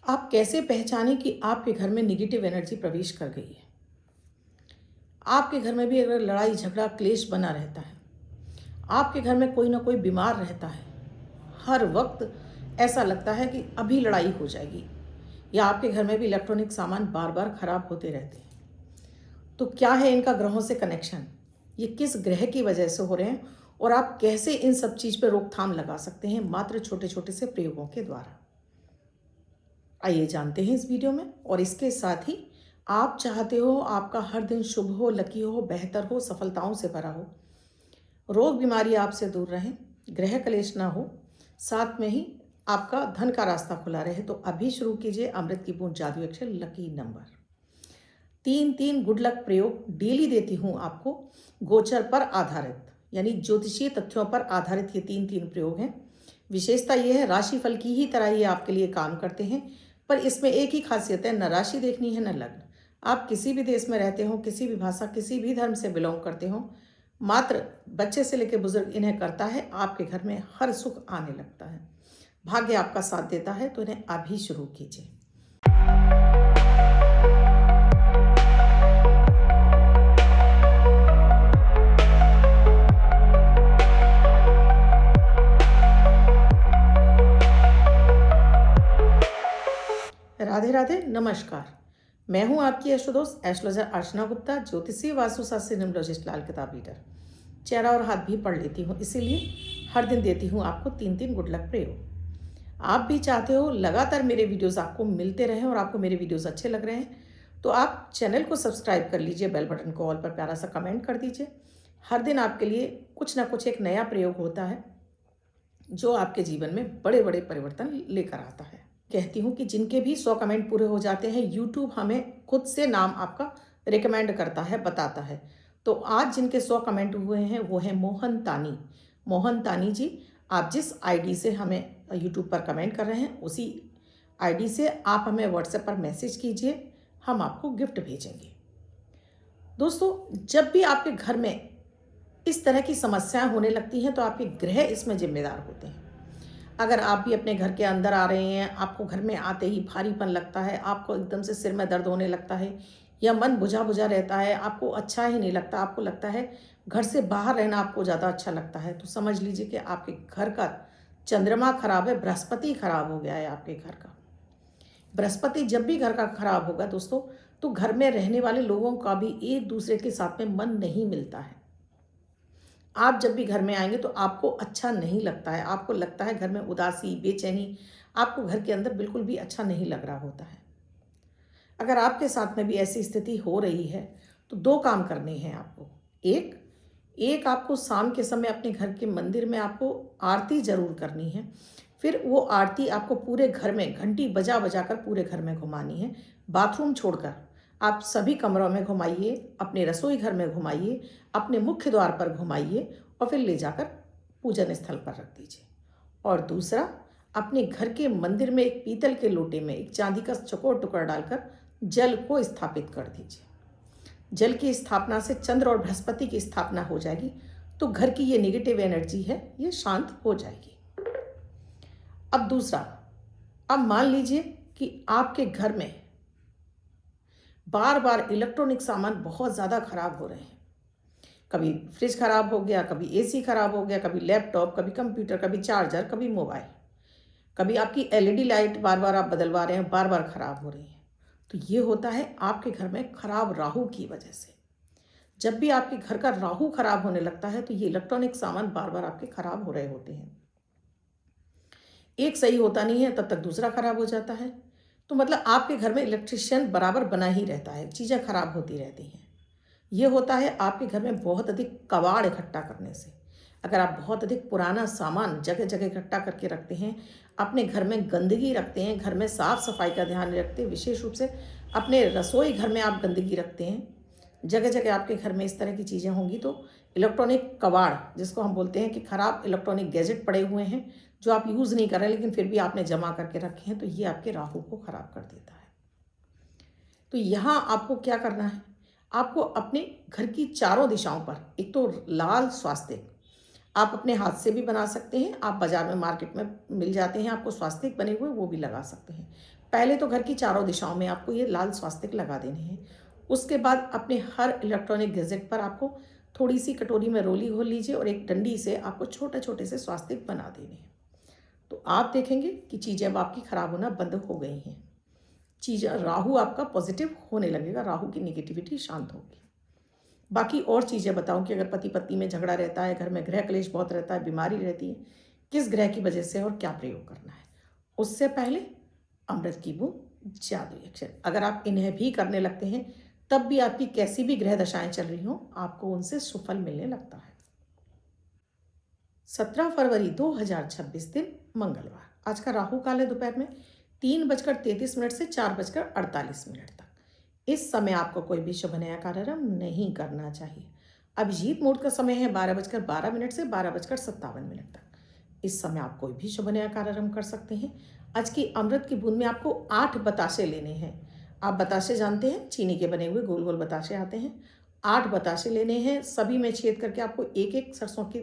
आप कैसे पहचानें कि आपके घर में नेगेटिव एनर्जी प्रवेश कर गई है। आपके घर में भी अगर लड़ाई झगड़ा क्लेश बना रहता है, आपके घर में कोई ना कोई बीमार रहता है, हर वक्त ऐसा लगता है कि अभी लड़ाई हो जाएगी, या आपके घर में भी इलेक्ट्रॉनिक सामान बार बार खराब होते रहते हैं, तो क्या है इनका ग्रहों से कनेक्शन, ये किस ग्रह की वजह से हो रहे हैं और आप कैसे इन सब चीज़ पर रोकथाम लगा सकते हैं मात्र छोटे छोटे से प्रयोगों के द्वारा। आइए जानते हैं इस वीडियो में। और इसके साथ ही आप चाहते हो आपका हर दिन शुभ हो, लकी हो, बेहतर हो, सफलताओं से भरा हो, रोग बीमारी आपसे दूर रहें, ग्रह कलेश ना हो, साथ में ही आपका धन का रास्ता खुला रहे, तो अभी शुरू कीजिए अमृत की बूंद जादू अक्षर लकी नंबर। 3 गुड लक प्रयोग डेली देती हूँ आपको, गोचर पर आधारित यानी ज्योतिषीय तथ्यों पर आधारित ये 3 प्रयोग हैं। विशेषता ये है राशिफल की ही तरह ये आपके लिए काम करते हैं, पर इसमें एक ही खासियत है, न राशि देखनी है न लग्न। आप किसी भी देश में रहते हो, किसी भी भाषा, किसी भी धर्म से बिलोंग करते हो, मात्र बच्चे से लेकर बुजुर्ग इन्हें करता है, आपके घर में हर सुख आने लगता है, भाग्य आपका साथ देता है। तो इन्हें अभी शुरू कीजिए। राधे राधे, नमस्कार। मैं हूं आपकी एस्ट्रोदोस्त एस्ट्रोलॉजर अर्चना गुप्ता, ज्योतिषीय वास्तुशास्त्री न्यूमरोलॉजिस्ट, लाल किताब रीडर। चेहरा और हाथ भी पढ़ लेती हूं, इसीलिए हर दिन देती हूं आपको 3 गुड लक प्रयोग। आप भी चाहते हो लगातार मेरे वीडियोस आपको मिलते रहें और आपको मेरे वीडियोस अच्छे लग रहे हैं, तो आप चैनल को सब्सक्राइब कर लीजिए, बेल बटन को ऑल पर प्यारा सा कमेंट कर दीजिए। हर दिन आपके लिए कुछ ना कुछ एक नया प्रयोग होता है जो आपके जीवन में बड़े बड़े परिवर्तन लेकर आता है। कहती हूँ कि जिनके भी 100 कमेंट पूरे हो जाते हैं, यूट्यूब हमें खुद से नाम आपका रिकमेंड करता है, बताता है। तो आज जिनके 100 कमेंट हुए हैं वो हैं मोहन तानी। मोहन तानी जी, आप जिस आईडी से हमें यूट्यूब पर कमेंट कर रहे हैं, उसी आईडी से आप हमें व्हाट्सएप पर मैसेज कीजिए, हम आपको गिफ्ट भेजेंगे। दोस्तों, जब भी आपके घर में इस तरह की समस्याएं होने लगती हैं, तो आपके ग्रह इसमें जिम्मेदार होते हैं। अगर आप भी अपने घर के अंदर आ रहे हैं, आपको घर में आते ही भारीपन लगता है, आपको एकदम से सिर में दर्द होने लगता है, या मन बुझा बुझा रहता है, आपको अच्छा ही नहीं लगता, आपको लगता है घर से बाहर रहना आपको ज़्यादा अच्छा लगता है, तो समझ लीजिए कि आपके घर का चंद्रमा खराब है, बृहस्पति खराब हो गया है आपके घर का। बृहस्पति जब भी घर का खराब होगा दोस्तों, तो घर में रहने वाले लोगों का भी एक दूसरे के साथ में मन नहीं मिलता है। आप जब भी घर में आएंगे तो आपको अच्छा नहीं लगता है, आपको लगता है घर में उदासी, बेचैनी, आपको घर के अंदर बिल्कुल भी अच्छा नहीं लग रहा होता है। अगर आपके साथ में भी ऐसी स्थिति हो रही है, तो 2 काम करने हैं आपको। एक आपको शाम के समय अपने घर के मंदिर में आपको आरती जरूर करनी है। फिर वो आरती आपको पूरे घर में घंटी बजा बजा कर पूरे घर में घुमानी है। बाथरूम छोड़कर आप सभी कमरों में घुमाइए, अपने रसोई घर में घुमाइए, अपने मुख्य द्वार पर घुमाइए और फिर ले जाकर पूजन स्थल पर रख दीजिए। और दूसरा, अपने घर के मंदिर में एक पीतल के लोटे में एक चांदी का चौकोर टुकड़ा डालकर जल को स्थापित कर दीजिए। जल की स्थापना से चंद्र और बृहस्पति की स्थापना हो जाएगी, तो घर की ये नेगेटिव एनर्जी है, ये शांत हो जाएगी। अब दूसरा, अब मान लीजिए कि आपके घर में बार बार इलेक्ट्रॉनिक सामान बहुत ज़्यादा खराब हो रहे हैं। कभी फ्रिज खराब हो गया, कभी एसी खराब हो गया, कभी लैपटॉप, कभी कंप्यूटर, कभी चार्जर, कभी मोबाइल, कभी आपकी एलईडी लाइट बार बार आप बदलवा रहे हैं, बार बार खराब हो रही है। तो ये होता है आपके घर में खराब राहु की वजह से। जब भी आपके घर का राहु खराब होने लगता है, तो ये इलेक्ट्रॉनिक सामान बार बार आपके खराब हो रहे होते हैं। एक सही होता नहीं है, तब तक दूसरा खराब हो जाता है। तो मतलब आपके घर में इलेक्ट्रिशियन बराबर बना ही रहता है, चीज़ें खराब होती रहती हैं। ये होता है आपके घर में बहुत अधिक कबाड़ इकट्ठा करने से। अगर आप बहुत अधिक पुराना सामान जगह जगह इकट्ठा करके रखते हैं, अपने घर में गंदगी रखते हैं, घर में साफ सफाई का ध्यान नहीं रखते, विशेष रूप से अपने रसोई घर में आप गंदगी रखते हैं, जगह जगह आपके घर में इस तरह की चीज़ें होंगी, तो इलेक्ट्रॉनिक कबाड़, जिसको हम बोलते हैं कि खराब इलेक्ट्रॉनिक गैजेट पड़े हुए हैं जो आप यूज़ नहीं कर रहे लेकिन फिर भी आपने जमा करके रखे हैं, तो ये आपके राहु को खराब कर देता है। तो यहाँ आपको क्या करना है, आपको अपने घर की चारों दिशाओं पर, एक तो लाल स्वास्तिक आप अपने हाथ से भी बना सकते हैं, आप बाजार में मार्केट में मिल जाते हैं आपको स्वास्तिक बने हुए, वो भी लगा सकते हैं। पहले तो घर की चारों दिशाओं में आपको ये लाल स्वास्तिक लगा देने हैं। उसके बाद अपने हर इलेक्ट्रॉनिक गैजेट पर आपको थोड़ी सी कटोरी में रोली घोल लीजिए और एक डंडी से आपको छोटे छोटे से स्वास्तिक बना देने हैं। तो आप देखेंगे कि चीज़ें अब आपकी खराब होना बंद हो गई हैं। चीज़ राहु आपका पॉजिटिव होने लगेगा, राहु की नेगेटिविटी शांत होगी। बाकी और चीज़ें बताऊं कि अगर पति पत्नी में झगड़ा रहता है, घर में गृह क्लेश बहुत रहता है, बीमारी रहती है, किस ग्रह की वजह से और क्या प्रयोग करना है। उससे पहले अमृत की बूंद, जादुई अक्षर, अगर आप इन्हें भी करने लगते हैं तब भी आपकी कैसी भी ग्रह दशाएं चल रही हों, आपको उनसे सुफल मिलने लगता है। 17 फरवरी 2026 दिन मंगलवार। आज का राहु काल है दोपहर में 3:33 से 4:48 तक। इस समय आपको कोई भी शुभ नया कार्यक्रम नहीं करना चाहिए। अभिजीत मुहूर्त का समय है 12:12 से 12:57 तक। इस समय आप कोई भी शुभ नया कार्यक्रम कर सकते हैं। आज की अमृत की बूंद में आपको 8 बताशे लेने हैं। आप बताशे जानते हैं, चीनी के बने हुए गोल गोल बताशे आते हैं। 8 बताशे लेने हैं, सभी में छेद करके आपको एक एक सरसों की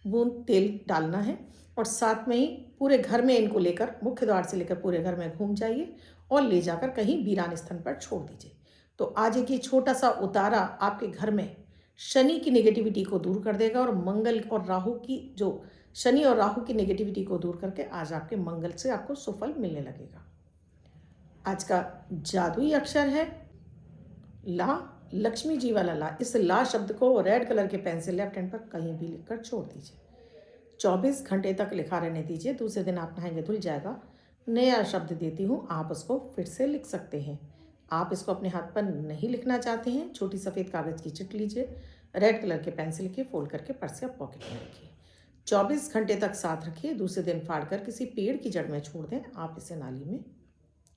बूंद तेल डालना है और साथ में ही पूरे घर में इनको लेकर, मुख्य द्वार से लेकर पूरे घर में घूम जाइए और ले जाकर कहीं वीरान स्थान पर छोड़ दीजिए। तो आज एक ये छोटा सा उतारा आपके घर में शनि की नेगेटिविटी को दूर कर देगा और मंगल और राहु की जो शनि और राहु की नेगेटिविटी को दूर करके आज आपके मंगल से आपको सुफल मिलने लगेगा। आज का जादुई अक्षर है ला, लक्ष्मी जी वाला ला। इस ला शब्द को रेड कलर के पेन से लेफ्ट हैंड पर कहीं भी लिखकर छोड़ दीजिए। 24 घंटे तक लिखा रहने दीजिए। दूसरे दिन आप नहाएंगे धुल जाएगा। नया शब्द देती हूँ, आप उसको फिर से लिख सकते हैं। आप इसको अपने हाथ पर नहीं लिखना चाहते हैं, छोटी सफ़ेद कागज़ की चिट लीजिए, रेड कलर के पेन से लिखिए, फोल्ड करके पर्स या पॉकेट में रखिए। 24 घंटे तक साथ रखिए। दूसरे दिन फाड़ कर किसी पेड़ की जड़ में छोड़ दें। आप इसे नाली में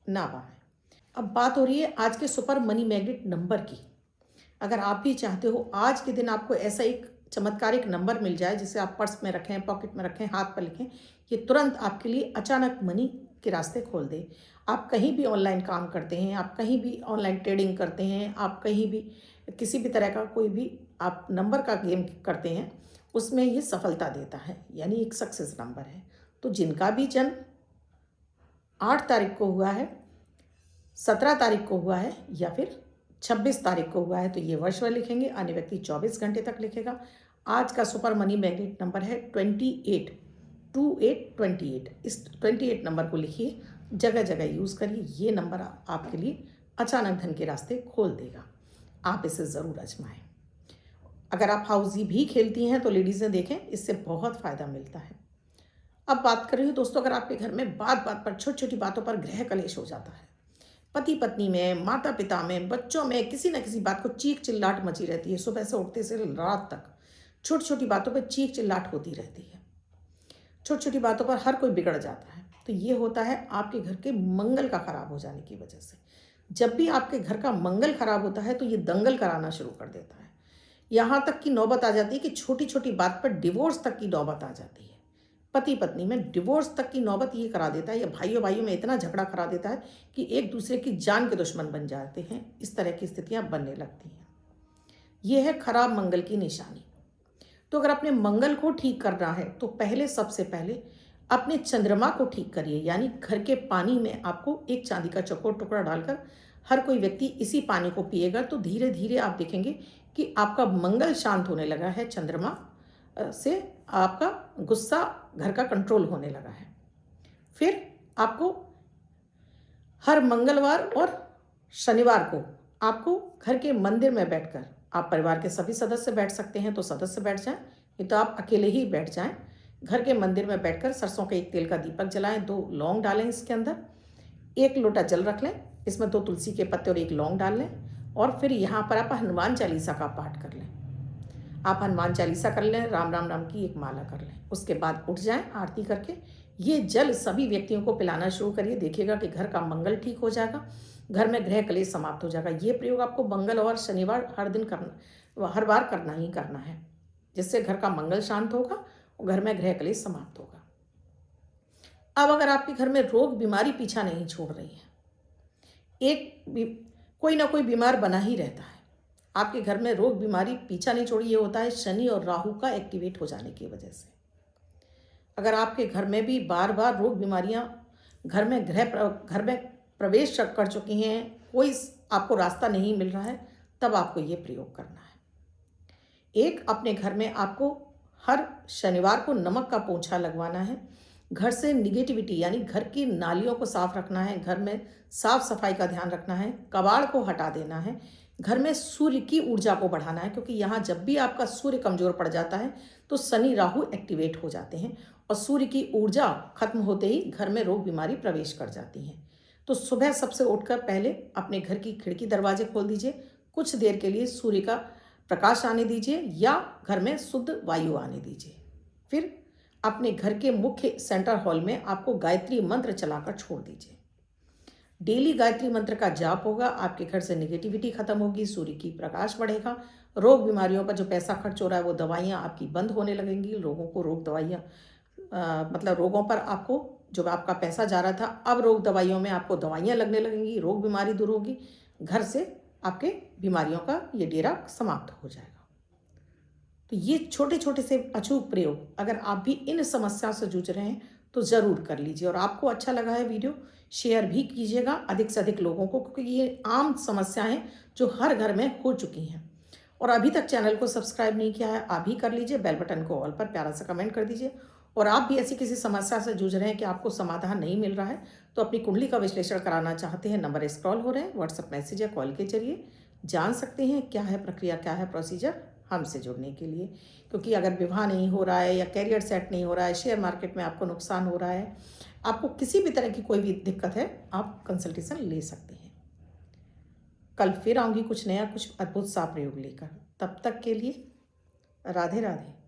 ना बहाएं। अब बात हो रही है आज के सुपर मनी मैग्नेट नंबर की। अगर आप भी चाहते हो आज के दिन आपको ऐसा एक चमत्कारिक नंबर मिल जाए जिसे आप पर्स में रखें, पॉकेट में रखें, हाथ पर लिखें, ये तुरंत आपके लिए अचानक मनी के रास्ते खोल दे। आप कहीं भी ऑनलाइन काम करते हैं, आप कहीं भी ऑनलाइन ट्रेडिंग करते हैं, आप कहीं भी किसी भी तरह का कोई भी आप नंबर का गेम करते हैं, उसमें ये सफलता देता है, यानी एक सक्सेस नंबर है। तो जिनका भी जन्म 8 तारीख को हुआ है, 17 तारीख को हुआ है या फिर 26 तारीख को हुआ है तो ये वर्ष भर लिखेंगे। अन्य व्यक्ति 24 घंटे तक लिखेगा। आज का सुपर मनी मैग्नेट नंबर है 28, 2828। इस 28 नंबर को लिखिए, जगह जगह यूज़ करिए। ये नंबर आपके लिए अचानक धन के रास्ते खोल देगा। आप इसे ज़रूर आजमाएं। अगर आप हाउजी भी खेलती हैं तो लेडीज़ें देखें, इससे बहुत फ़ायदा मिलता है। अब बात कर रही हूँ दोस्तों, अगर आपके घर में बात बात पर, छोटी छोटी बातों पर गृह कलेश हो जाता है, पति पत्नी में, माता पिता में, बच्चों में, किसी न किसी बात को चीख चिल्लाहट मची रहती है। सुबह से उठते से रात तक छोटी छोटी बातों पर चीख चिल्लाहट होती रहती है। छोटी छोटी बातों पर हर कोई बिगड़ जाता है। तो ये होता है आपके घर के मंगल का खराब हो जाने की वजह से। जब भी आपके घर का मंगल खराब होता है तो ये दंगल कराना शुरू कर देता है। यहाँ तक की नौबत आ जाती है कि छोटी छोटी बात पर डिवोर्स तक की नौबत आ जाती है। पति पत्नी में डिवोर्स तक की नौबत ये करा देता है, या भाइयों भाइयों में इतना झगड़ा करा देता है कि एक दूसरे की जान के दुश्मन बन जाते हैं। इस तरह की स्थितियां बनने लगती हैं। यह है खराब मंगल की निशानी। तो अगर अपने मंगल को ठीक करना है तो पहले, सबसे पहले अपने चंद्रमा को ठीक करिए। यानी घर के पानी में आपको एक चांदी का चौकोर टुकड़ा डालकर हर कोई व्यक्ति इसी पानी को पिएगा तो धीरे धीरे आप देखेंगे कि आपका मंगल शांत होने लगा है। चंद्रमा से आपका गुस्सा, घर का कंट्रोल होने लगा है। फिर आपको हर मंगलवार और शनिवार को आपको घर के मंदिर में बैठकर, आप परिवार के सभी सदस्य बैठ सकते हैं तो सदस्य बैठ जाएं, नहीं तो आप अकेले ही बैठ जाएं। घर के मंदिर में बैठकर सरसों के एक तेल का दीपक जलाएं, 2 लौंग डालें इसके अंदर, 1 लोटा जल रख लें, इसमें 2 तुलसी के पत्ते और 1 लौंग डाल लें और फिर यहाँ पर आप हनुमान चालीसा का पाठ कर लें। आप हनुमान चालीसा कर लें, राम राम राम की एक माला कर लें। उसके बाद उठ जाएं आरती करके। ये जल सभी व्यक्तियों को पिलाना शुरू करिए। देखिएगा कि घर का मंगल ठीक हो जाएगा, घर में गृह कलेश समाप्त हो जाएगा। ये प्रयोग आपको मंगल और शनिवार हर दिन करना, हर बार करना ही करना है, जिससे घर का मंगल शांत होगा और घर में गृह कलेश समाप्त होगा। अब अगर आपके घर में रोग बीमारी पीछा नहीं छोड़ रही है, कोई ना कोई बीमार बना ही रहता है, आपके घर में रोग बीमारी पीछा नहीं छोड़ी, ये होता है शनि और राहु का एक्टिवेट हो जाने की वजह से। अगर आपके घर में भी बार बार रोग बीमारियां घर में प्रवेश कर चुकी हैं, कोई आपको रास्ता नहीं मिल रहा है, तब आपको ये प्रयोग करना है। एक, अपने घर में आपको हर शनिवार को नमक का पोंछा लगवाना है। घर से निगेटिविटी यानी घर की नालियों को साफ रखना है, घर में साफ सफाई का ध्यान रखना है, कबाड़ को हटा देना है, घर में सूर्य की ऊर्जा को बढ़ाना है, क्योंकि यहाँ जब भी आपका सूर्य कमजोर पड़ जाता है तो शनि राहु एक्टिवेट हो जाते हैं और सूर्य की ऊर्जा खत्म होते ही घर में रोग बीमारी प्रवेश कर जाती हैं। तो सुबह सबसे उठकर पहले अपने घर की खिड़की दरवाजे खोल दीजिए, कुछ देर के लिए सूर्य का प्रकाश आने दीजिए या घर में शुद्ध वायु आने दीजिए। फिर अपने घर के मुख्य सेंटर हॉल में आपको गायत्री मंत्र चलाकर छोड़ दीजिए। डेली गायत्री मंत्र का जाप होगा, आपके घर से नेगेटिविटी खत्म होगी, सूर्य की प्रकाश बढ़ेगा, रोग बीमारियों पर जो पैसा खर्च हो रहा है वो दवाइयाँ आपकी बंद होने लगेंगी। लोगों को रोग दवाइयाँ मतलब रोगों पर आपको जो आपका पैसा जा रहा था, अब रोग दवाइयों में आपको दवाइयाँ लगने लगेंगी, रोग बीमारी दूर होगी, घर से आपके बीमारियों का ये डेरा समाप्त हो जाएगा। तो ये छोटे छोटे से अचूक प्रयोग अगर आप भी इन समस्याओं से जूझ रहे हैं तो ज़रूर कर लीजिए। और आपको अच्छा लगा है वीडियो, शेयर भी कीजिएगा अधिक से अधिक लोगों को, क्योंकि ये आम समस्याएं हैं जो हर घर में हो चुकी हैं। और अभी तक चैनल को सब्सक्राइब नहीं किया है, आप भी कर लीजिए, बेल बटन को ऑल पर प्यारा सा कमेंट कर दीजिए। और आप भी ऐसी किसी समस्या से जूझ रहे हैं कि आपको समाधान नहीं मिल रहा है, तो अपनी कुंडली का विश्लेषण कराना चाहते हैं, नंबर स्क्रॉल हो रहे हैं, व्हाट्सएप मैसेज या कॉल के जरिए जान सकते हैं क्या है प्रक्रिया, क्या है प्रोसीजर हमसे जुड़ने के लिए। क्योंकि अगर विवाह नहीं हो रहा है या कैरियर सेट नहीं हो रहा है, शेयर मार्केट में आपको नुकसान हो रहा है, आपको किसी भी तरह की कोई भी दिक्कत है, आप कंसल्टेशन ले सकते हैं। कल फिर आऊँगी कुछ नया, कुछ अद्भुत सा प्रयोग लेकर। तब तक के लिए राधे राधे।